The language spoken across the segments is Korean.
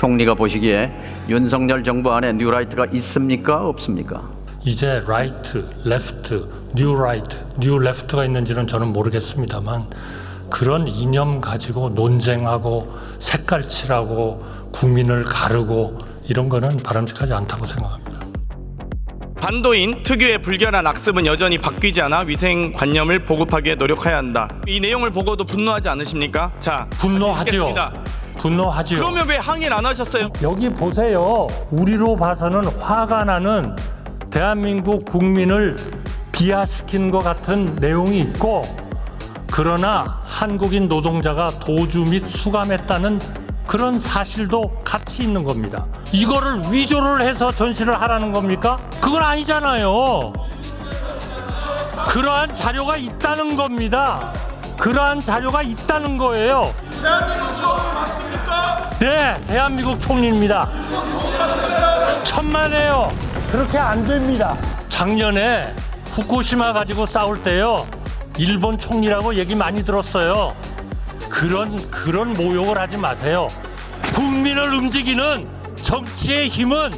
총리가 보시기에 윤석열 정부 안에 뉴라이트가 있습니까? 없습니까? 이제 라이트, 레프트, 뉴 라이트, 뉴 레프트가 있는지는 저는 모르겠습니다만 그런 이념 가지고 논쟁하고 색깔칠하고 국민을 가르고 이런 거는 바람직하지 않다고 생각합니다. 반도인 특유의 불결한 악습은 여전히 바뀌지 않아 위생관념을 보급하기 위해 노력해야 한다. 이 내용을 보고도 분노하지 않으십니까? 자, 분노하지요. 알겠습니다. 분노하지요. 그러면 왜 항의를 안 하셨어요? 여기 보세요. 우리로 봐서는 화가 나는 대한민국 국민을 비하시키는 것 같은 내용이 있고, 그러나 한국인 노동자가 도주 및 수감했다는 그런 사실도 같이 있는 겁니다. 이거를 위조를 해서 전시를 하라는 겁니까? 그건 아니잖아요. 그러한 자료가 있다는 겁니다. 그러한 자료가 있다는 거예요. 대한민국 총리 맞습니까? 네, 대한민국 총리입니다. 천만에요. 그렇게 안 됩니다. 작년에 후쿠시마 가지고 싸울 때요, 일본 총리라고 얘기 많이 들었어요. 그런 모욕을 하지 마세요. 국민을 움직이는 정치의 힘은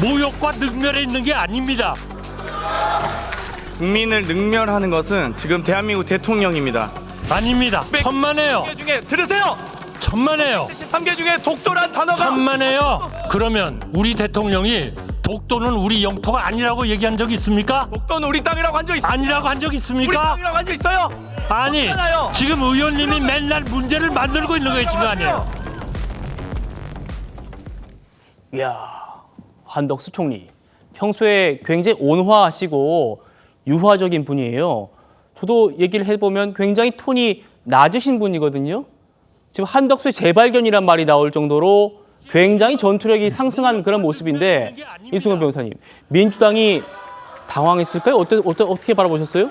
모욕과 능멸에 있는 게 아닙니다. 국민을 능멸하는 것은 지금 대한민국 대통령입니다. 아닙니다. 천만에요. 3개 중에 들으세요. 천만에요. 3개 중에 독도란 단어가 천만에요. 그러면 우리 대통령이 독도는 우리 영토가 아니라고 얘기한 적 있습니까? 독도는 우리 땅이라고 한 적 있어요. 아니라고 한 적 우리 있습니까? 땅이라고 한 적 있어요. 아니, 없잖아요. 지금 의원님이 맨날 문제를 만들고 있는 거예요, 지금 아니에요. 이야, 한덕수 총리 평소에 굉장히 온화하시고 유화적인 분이에요. 저도 얘기를 해보면 굉장히 톤이 낮으신 분이거든요. 지금 한덕수의 재발견이란 말이 나올 정도로 굉장히 전투력이 상승한 그런 모습인데, 이승훈 변호사님, 민주당이 당황했을까요? 어떻게 바라보셨어요?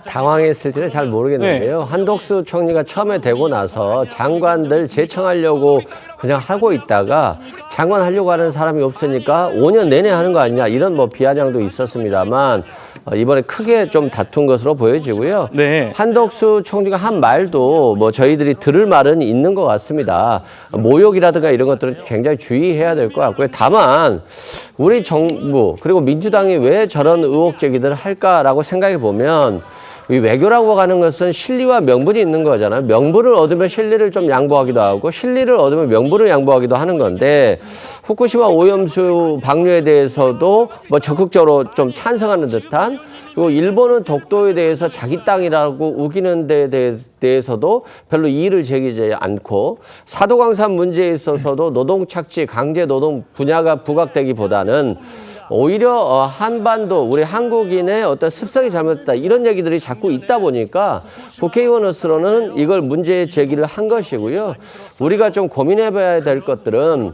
당황했을지는 잘 모르겠는데요. 한덕수 총리가 처음에 되고 나서 장관들 제청하려고 그냥 하고 있다가 장관 하려고 하는 사람이 없으니까 5년 내내 하는 거 아니냐, 이런 뭐 비아냥도 있었습니다만 이번에 크게 좀 다툰 것으로 보여지고요. 네. 한덕수 총리가 한 말도 뭐 저희들이 들을 말은 있는 것 같습니다. 모욕이라든가 이런 것들은 굉장히 주의해야 될 것 같고요. 다만 우리 정부 그리고 민주당이 왜 저런 의혹 제기들을 할까라고 생각해 보면, 이 외교라고 하는 것은 실리와 명분이 있는 거잖아요. 명분을 얻으면 실리를 좀 양보하기도 하고, 실리를 얻으면 명분을 양보하기도 하는 건데, 후쿠시마 오염수 방류에 대해서도 뭐 적극적으로 좀 찬성하는 듯한, 그리고 일본은 독도에 대해서 자기 땅이라고 우기는 데 대해서도 별로 이의를 제기하지 않고, 사도광산 문제에 있어서도 노동 착취, 강제 노동 분야가 부각되기보다는 오히려 한반도, 우리 한국인의 어떤 습성이 잘못됐다, 이런 얘기들이 자꾸 있다 보니까 국회의원으로서는 이걸 문제 제기를 한 것이고요. 우리가 좀 고민해 봐야 될 것들은,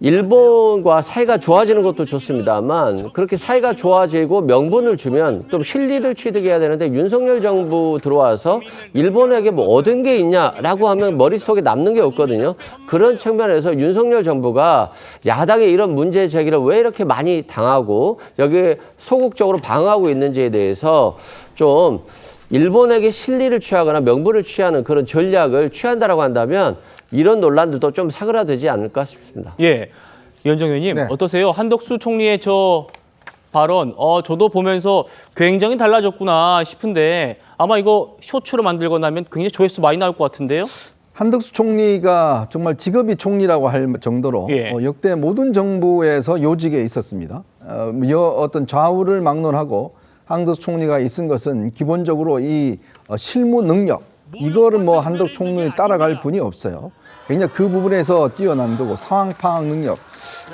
일본과 사이가 좋아지는 것도 좋습니다만 그렇게 사이가 좋아지고 명분을 주면 좀 실리를 취득해야 되는데, 윤석열 정부 들어와서 일본에게 뭐 얻은 게 있냐라고 하면 머릿속에 남는 게 없거든요. 그런 측면에서 윤석열 정부가 야당의 이런 문제 제기를 왜 이렇게 많이 당하고 여기에 소극적으로 방어하고 있는지에 대해서 좀 일본에게 실리를 취하거나 명분을 취하는 그런 전략을 취한다라고 한다면 이런 논란들도 좀 사그라들지 않을까 싶습니다. 예, 위원정 의원님, 네. 어떠세요? 한덕수 총리의 저 발언, 저도 보면서 굉장히 달라졌구나 싶은데, 아마 이거 쇼츠로 만들고 나면 굉장히 조회수 많이 나올 것 같은데요? 한덕수 총리가 정말 직업이 총리라고 할 정도로 예. 역대 모든 정부에서 요직에 있었습니다. 어떤 좌우를 막론하고 한덕수 총리가 있은 것은 기본적으로 이 실무 능력, 이거를 뭐 한덕 총리에 따라갈 분이 없어요. 굉장히 그 부분에서 뛰어난 거고, 상황 파악 능력,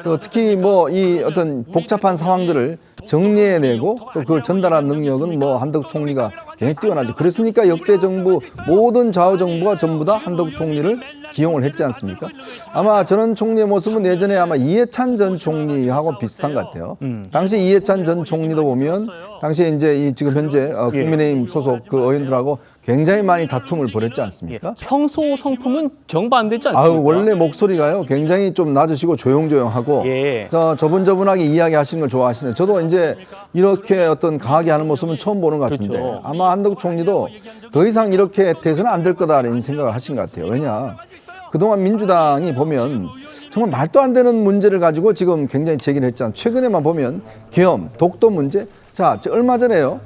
또 특히 뭐 이 어떤 복잡한 상황들을 정리해내고 또 그걸 전달한 능력은 뭐 한덕 총리가 굉장히 뛰어나죠. 그랬으니까 역대 정부 모든 좌우 정부가 전부 다 한덕 총리를 기용을 했지 않습니까? 아마 저런 총리의 모습은 예전에 아마 이해찬 전 총리하고 비슷한 것 같아요. 당시 이해찬 전 총리도 보면 당시에 이제 이 지금 현재 국민의힘 소속 그 의원들하고 굉장히 많이 다툼을 벌였지 않습니까? 평소 성품은 정반대지 않습니까? 원래 목소리가요 굉장히 좀 낮으시고 조용조용하고 예. 저분저분하게 이야기하시는 걸 좋아하시는, 저도 이제 이렇게 어떤 강하게 하는 모습은 처음 보는 것 같은데, 그렇죠. 아마 한덕 총리도 더 이상 이렇게 돼서는 안 될 거다라는 생각을 하신 것 같아요. 왜냐, 그동안 민주당이 보면 정말 말도 안 되는 문제를 가지고 지금 굉장히 제기를 했잖아요. 최근에만 보면 계엄, 독도 문제. 자, 얼마 전에요.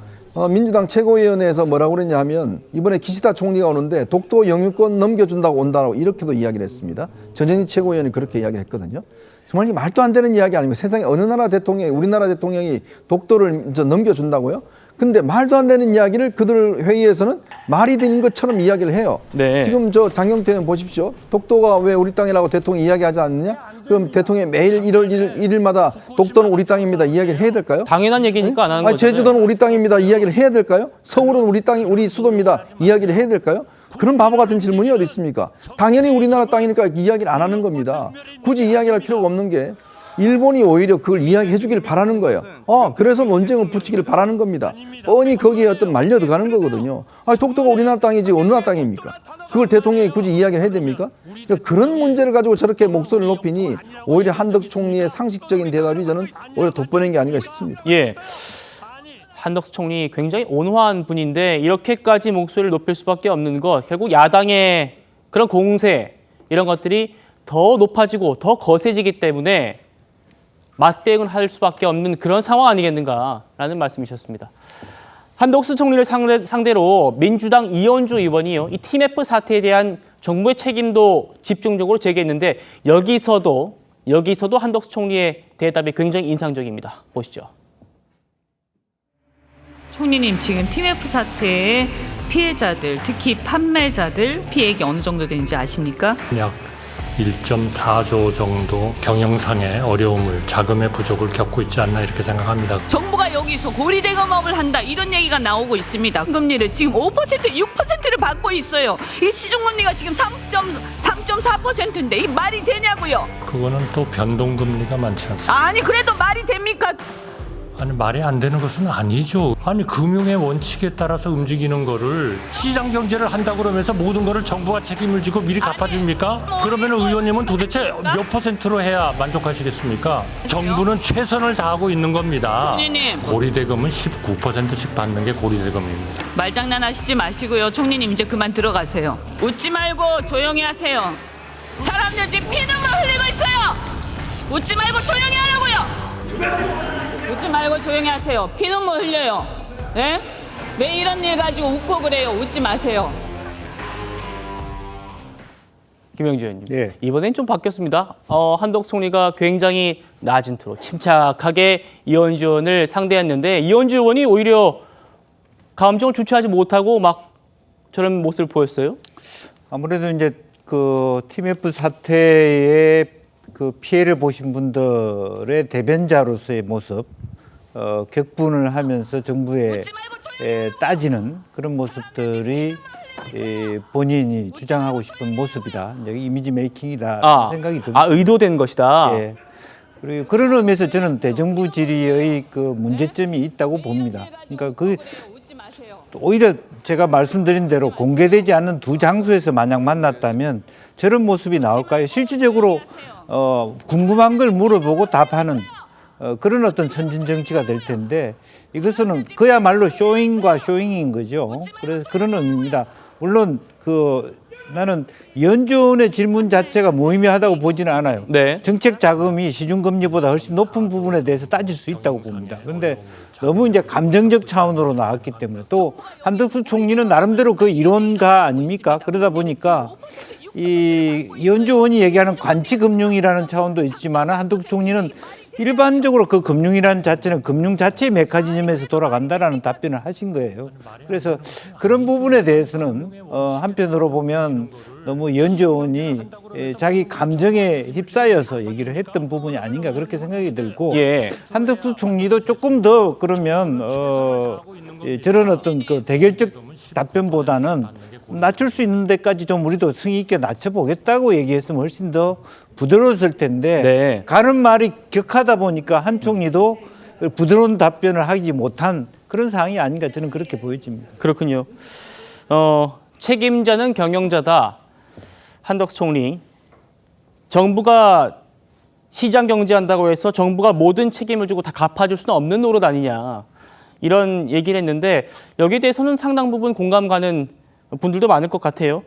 민주당 최고위원회에서 뭐라고 그랬냐 하면 이번에 기시다 총리가 오는데 독도 영유권 넘겨준다고 온다고 이렇게도 이야기를 했습니다. 전현희 최고위원이 그렇게 이야기를 했거든요. 정말 이 말도 안 되는 이야기 아닙니까? 세상에 어느 나라 대통령이, 우리나라 대통령이 독도를 넘겨준다고요? 근데 말도 안 되는 이야기를 그들 회의에서는 말이 되는 것처럼 이야기를 해요. 네. 지금 저 장경태 의원 보십시오. 독도가 왜 우리 땅이라고 대통령이 이야기하지 않느냐? 그럼 대통령이 매일 1월 1일마다 독도는 우리 땅입니다. 이야기를 해야 될까요? 당연한 얘기니까 안 하는 거죠. 제주도는 우리 땅입니다. 이야기를 해야 될까요? 서울은 우리 땅이 우리 수도입니다. 이야기를 해야 될까요? 그런 바보 같은 질문이 어디 있습니까? 당연히 우리나라 땅이니까 이야기를 안 하는 겁니다. 굳이 이야기할 필요가 없는 게 일본이 오히려 그걸 이야기해 주길 바라는 거예요. 그래서 논쟁을 붙이기를 바라는 겁니다. 뻔히 거기에 어떤 말려 들어가는 거거든요. 독도가 우리나라 땅이지 어느 나라 땅입니까? 그걸 대통령이 굳이 이야기를 해야 됩니까? 그러니까 그런 문제를 가지고 저렇게 목소리를 높이니 오히려 한덕수 총리의 상식적인 대답이 저는 오히려 돋보이는 게 아닌가 싶습니다. 예. 한덕수 총리 굉장히 온화한 분인데 이렇게까지 목소리를 높일 수밖에 없는 것, 결국 야당의 그런 공세 이런 것들이 더 높아지고 더 거세지기 때문에 맞대응을 할 수밖에 없는 그런 상황 아니겠는가라는 말씀이셨습니다. 한덕수 총리를 상대로 민주당 이현주 의원이요, 이 TMF 사태에 대한 정부의 책임도 집중적으로 제기했는데 여기서도 한덕수 총리의 대답이 굉장히 인상적입니다. 보시죠. 총리님, 지금 TMF 사태의 피해자들, 특히 판매자들 피해액이 어느 정도 되는지 아십니까? 약 1.4조 정도 경영상의 어려움을, 자금의 부족을 겪고 있지 않나 이렇게 생각합니다. 정부가 여기서 고리대금업을 한다 이런 얘기가 나오고 있습니다. 금리를 지금 5%, 6%를 받고 있어요. 이 시중금리가 지금 3.4%인데 이 말이 되냐고요? 그거는 또 변동금리가 많지 않습니까? 아니 그래도 말이 됩니까? 아니 말이 안 되는 것은 아니죠. 아니 금융의 원칙에 따라서 움직이는 거를 시장 경제를 한다 그러면서 모든 거를 정부가 책임을 지고 미리 갚아줍니까? 그러면 의원님은 도대체 몇 %로 해야 만족하시겠습니까? 정부는 최선을 다하고 있는 겁니다. 총리님. 고리대금은 19%씩 받는 게 고리대금입니다. 말장난하시지 마시고요. 총리님 이제 그만 들어가세요. 웃지 말고 조용히 하세요. 사람들 지금 피눈물 흘리고 있어요. 웃지 말고 조용히 하라고요. 웃지 말고 조용히 하세요. 피눈물 흘려요. 네? 왜 이런 일 가지고 웃고 그래요? 웃지 마세요. 김영주 의원님, 예. 이번엔 좀 바뀌었습니다. 한덕수 총리가 굉장히 낮은 투로 침착하게 이현주 의원을 상대했는데 이현주 의원이 오히려 감정을 주체하지 못하고 막 저런 모습을 보였어요. 아무래도 이제 그 TMF 사태의 그 피해를 보신 분들의 대변자로서의 모습, 격분을 하면서 정부에 따지는 그런 모습들이 본인이 주장하고 싶은 모습이다. 이제 이미지 메이킹이다 생각이 듭니다. 의도된 것이다. 예. 그리고 그런 의미에서 저는 대정부 질의의 그 문제점이 있다고 봅니다. 그러니까 그 오히려 제가 말씀드린 대로 공개되지 않는 두 장소에서 만약 만났다면 저런 모습이 나올까요? 실질적으로 궁금한 걸 물어보고 답하는 그런 어떤 선진 정치가 될 텐데 이것은 그야말로 쇼잉과 쇼잉인 거죠. 그래서 그런 의미입니다. 물론 나는 연준의 질문 자체가 무의미하다고 보지는 않아요. 네. 정책 자금이 시중금리보다 훨씬 높은 부분에 대해서 따질 수 있다고 봅니다. 그런데 너무 이제 감정적 차원으로 나왔기 때문에 또 한덕수 총리는 나름대로 그 이론가 아닙니까? 그러다 보니까 이 이현주 의원이 얘기하는 관치금융이라는 차원도 있지만 한덕수 총리는 일반적으로 그 금융이라는 자체는 금융 자체의 메커니즘에서 돌아간다라는 답변을 하신 거예요. 그래서 그런 부분에 대해서는 한편으로 보면 너무 이현주 의원이 자기 감정에 휩싸여서 얘기를 했던 부분이 아닌가 그렇게 생각이 들고 예. 한덕수 총리도 조금 더 그러면 저런 어떤 그 대결적 답변보다는 낮출 수 있는 데까지 좀 우리도 승리 있게 낮춰보겠다고 얘기했으면 훨씬 더 부드러웠을 텐데 네. 가는 말이 격하다 보니까 한 총리도 부드러운 답변을 하지 못한 그런 상황이 아닌가 저는 그렇게 보여집니다. 그렇군요. 책임자는 경영자다. 한덕수 총리. 정부가 시장 경제한다고 해서 정부가 모든 책임을 지고 다 갚아줄 수는 없는 노릇 아니냐. 이런 얘기를 했는데 여기에 대해서는 상당 부분 공감 가는 분들도 많을 것 같아요.